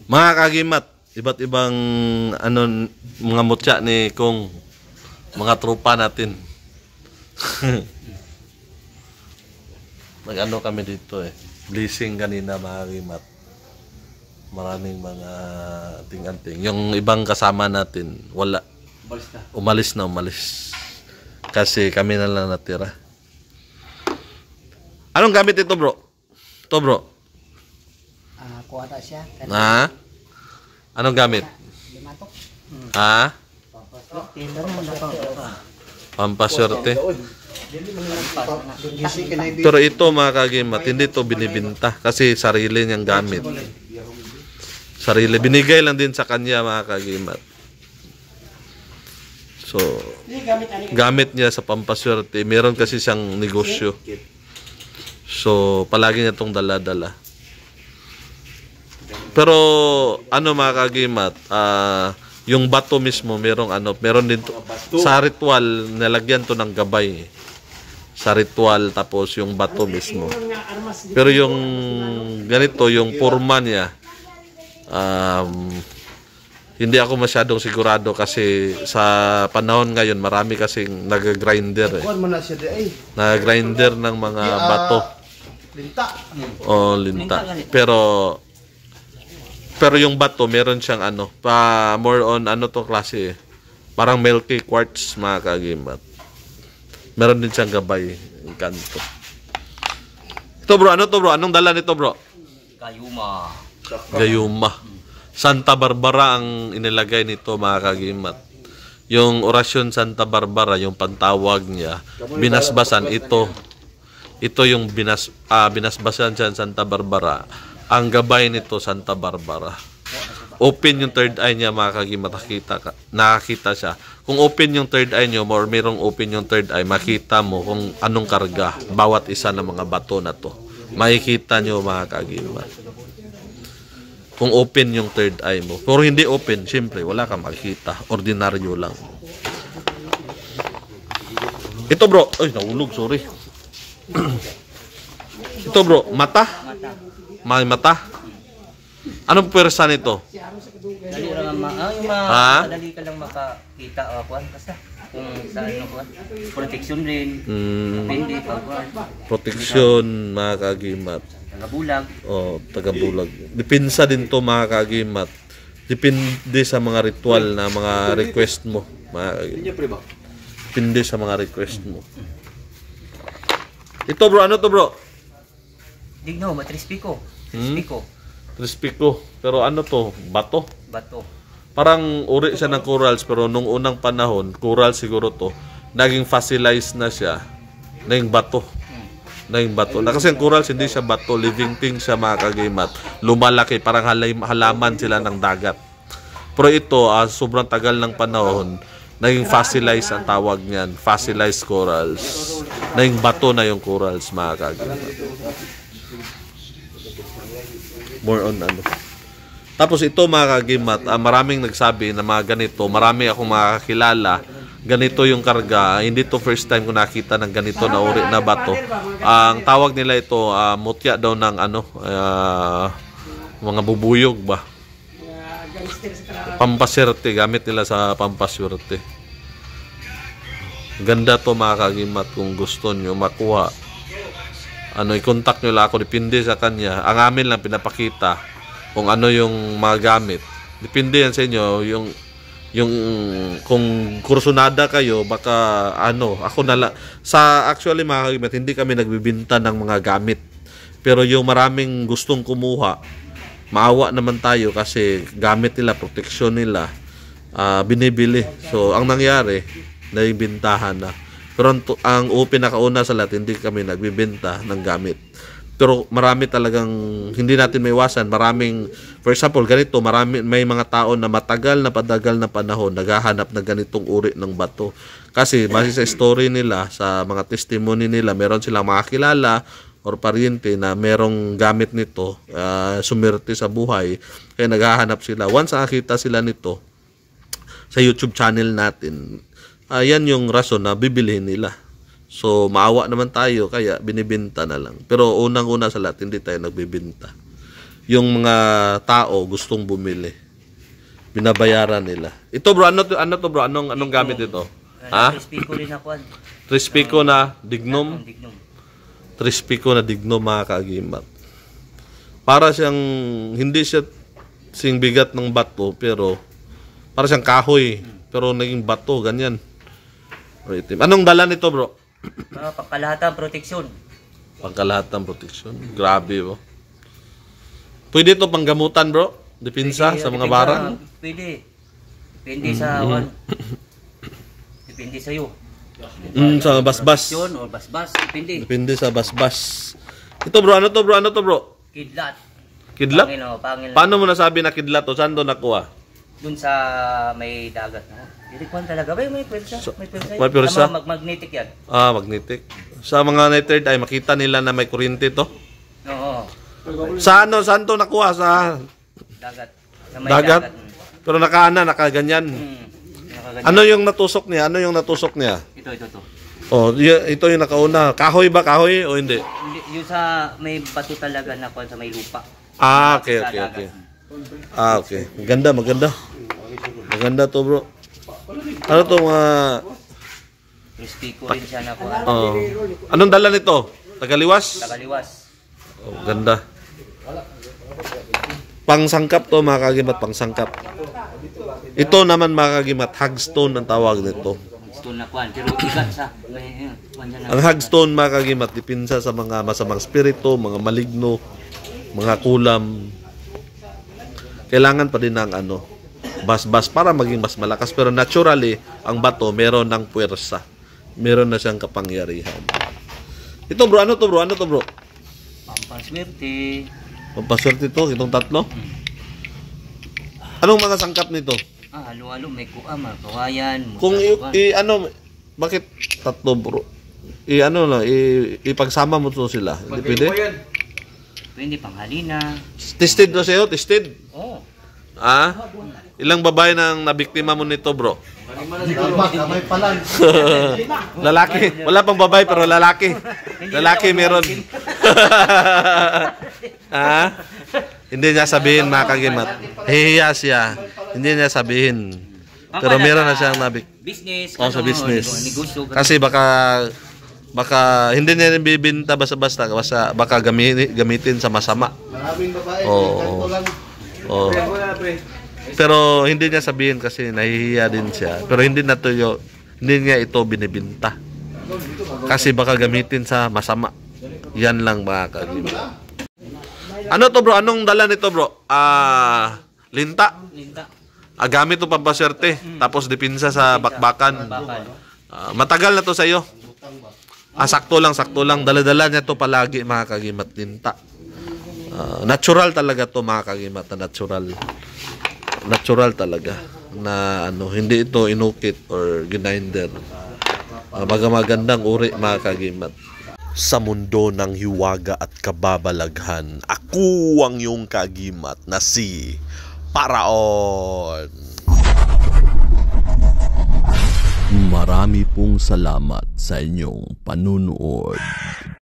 Mga kagimat, iba't ibang ano mga mutya ni Kong mga tropa natin. Nag-ano kami dito eh. Blessing kanina mga kagimat. Maraming mga ting-anting. Yung ibang kasama natin, wala. Umalis na. Kasi kami na lang natira. Anong gamit ito, bro? Ito, bro. Kuha na siya. Ha? Anong gamit? Limatok. Ha? Pampaswerte. Pampaswerte. Pero ito mga kagimat, hindi to binibinta kasi sarili niyang gamit. Sarili. Binigay lang din sa kanya mga kagimat. So, gamit niya sa pampaswerte. Meron kasi siyang negosyo. So, palagi niya itong dala-dala. Pero, ano mga kagimat, yung bato mismo, meron din to, sa ritual, nalagyan to ng gabay. Sa ritual, tapos yung bato mismo. Pero yung ganito, yung forma niya, hindi ako masyadong sigurado kasi sa panahon ngayon, marami kasing nag-grinder eh. Nag-grinder ng mga bato. Linta. O, linta. Pero yung bato, meron siyang more on to klase eh. Parang milky quartz mga kagimat. Meron din siyang gabay. Yung kanto. Ito bro, ano to bro? Anong dala nito bro? Gayuma. Santa Barbara ang inilagay nito mga kagimat. Yung orasyon Santa Barbara, yung pantawag niya, binasbasan ito. Ito yung binasbasan siya Santa Barbara. Ang gabay nito Santa Barbara. Open yung third eye niya mga kagimat, nakakita siya. Kung open yung third eye niyo or mayroong open yung third eye, makita mo kung anong karga bawat isa ng mga bato na to. Makikita niyo mga kagimat. Kung open yung third eye mo. Pero hindi open, siyempre wala kang makikita. Ordinaryo lang. Ito bro, ay nahulog, sorry. Ito bro, mata? May mata? Anong pwersa nito? Dali lang madali ka lang makakita basta kung saan protection rin. Depende pag Protection mga kagimat. tagabulag. Tagabulag. Dipinsa din to mga kagimat. Depende sa mga ritual na mga request mo. Depende sa mga request mo. Ito bro, ano to bro? Digno, matrispiko. Trispiko. Pero ano to? Bato? Bato. Parang uri siya ng corals pero nung unang panahon, coral siguro to, naging fossilized na siya. Naging bato. Kasi ang corals hindi siya bato, living thing siya mga kagimat. Lumalaki, parang halaman sila ng dagat. Pero ito, sobrang tagal ng panahon, naging fossilized ang tawag niyan. Fossilized corals. Naging bato na yung corals mga kagimat. More on Tapos ito mga kagimat, maraming nagsabi na mga ganito, marami akong makakilala, ganito yung karga. Hindi to first time ko nakita ng ganito na uri na bato. Ang tawag nila ito, mutya daw ng mga bubuyog ba? Pampaswerte, gamit nila sa pampaswerte. Ganda to mga kagimat, kung gusto nyo makuha. I-contact nyo lang ako, depende sa kanya. Ang amin lang pinapakita kung ano yung mga gamit. Depende yan sa inyo, yung kung kursunada kayo, baka ako actually mga kagimat, hindi kami nagbibinta ng mga gamit. Pero yung maraming gustong kumuha, maawa naman tayo kasi gamit nila, proteksyon nila, binibili. So, ang nangyari, naibintahan na. Pero ang pinakauna sa lahat, hindi kami nagbibenta ng gamit. Pero marami talagang hindi natin maiwasan. For example, ganito, may mga tao na matagal na padagal na panahon naghahanap ng ganitong uri ng bato. Kasi base sa story nila, sa mga testimony nila, meron silang makakilala or pariente na merong gamit nito, sumerte sa buhay. Kaya naghahanap sila. Once nakita sila nito sa YouTube channel natin, yan yung rason na bibilihin nila. So, maawa naman tayo, kaya binibenta na lang. Pero unang-una sa lahat, hindi tayo nagbibenta. yung mga tao gustong bumili. Binabayaran nila. Ito bro, ano to bro? Anong gamit ito? Ha? Trispico rin ako. Trispico na dignum. Dignum. Trispico na dignum mga kaagimat. Para siyang, hindi siya sing bigat ng bato, pero para siyang kahoy, pero naging bato, ganyan. Anong dala nito bro? Pangkalahatang proteksyon. Pangkalahatang proteksyon. Grabe bro. Pwede ito panggamutan bro? Depinsa sa mga barang? Pwede. Depende sa depende sa iyo. Sa basbas. O basbas, depende. Depende sa basbas. Ito bro, ano to bro? Kidlat. Kidlat? Pangil. Paano mo nasabi na kidlat o saan doon nakuha? Dun sa may dagat. Dirikwan talaga. May pwersa. May pwersa? Magnetic yan. Magnetic. Sa mga nitride ay makita nila na may kuryente to. Oo. Saan to nakuha? Sa Dagat. Sa may dagat? Pero nakaganyan. Nakaganyan. Ano yung natusok niya? Ito. Oh, ito yung nakauna. Kahoy ba? Kahoy o hindi? Yung sa may bato talaga na sa may lupa. Okay. Okay. Maganda. Maganda to bro. Ano to mga... Trispico rin siya na po. Anong dala nito? Tagaliwas? Tagaliwas. Oh, ganda. Pangsangkap to mga kagimat, pangsangkap. Ito naman mga kagimat, hagstone ang tawag nito. Stone na kuan, pero igat sa. Ang hagstone mga kagimat, dipinsa sa mga masamang spirito, mga maligno, mga kulam. Kailangan pa din ng basbas para maging mas malakas. Pero naturally, ang bato meron ng puwersa. Meron na siyang kapangyarihan. Ito bro, ano to bro? Pampaswerte. Pampaswerte to, itong tatlo. Anong mga sangkap nito? Halo-halo, may mga kawayan. Kung bakit tatlo bro? Ipagsama mo to sila. Hindi pwede? Pwede panghalina. Tested na sa'yo? Tested? Oo. Ilang babae nang nabiktima mo nito bro? Kamay palan. Lalaki. Wala pang babae pero lalaki. Lalaki meron. Hindi niya sabihin mga kagimat. Hihiya siya. Hindi niya sabihin. Pero meron na siyang business. Sa business. Negosyo. Kasi baka hindi niya bibinta basta-basta. Baka gamitin sa masama. Maraming babae. Oo. Oo. Pero hindi niya sabihin kasi nahihiya din siya. Pero hindi niya ito binibinta. Kasi baka gamitin sa masama. Yan lang mga kagimat. Ano to bro? Anong dala nito bro? Linta. Gamit to pampaswerte. Tapos dipinsa sa bakbakan. Matagal na to sa iyo. Sakto lang. Dala-dala niya to palagi mga kagimat, linta. Natural talaga to mga kagimat, natural talaga na hindi ito inukit or gininder. Magandang uri mga kagimat. Sa mundo ng hiwaga at kababalaghan, ako ang iyong kagimat na si Paraon. Marami pong salamat sa inyong panunood.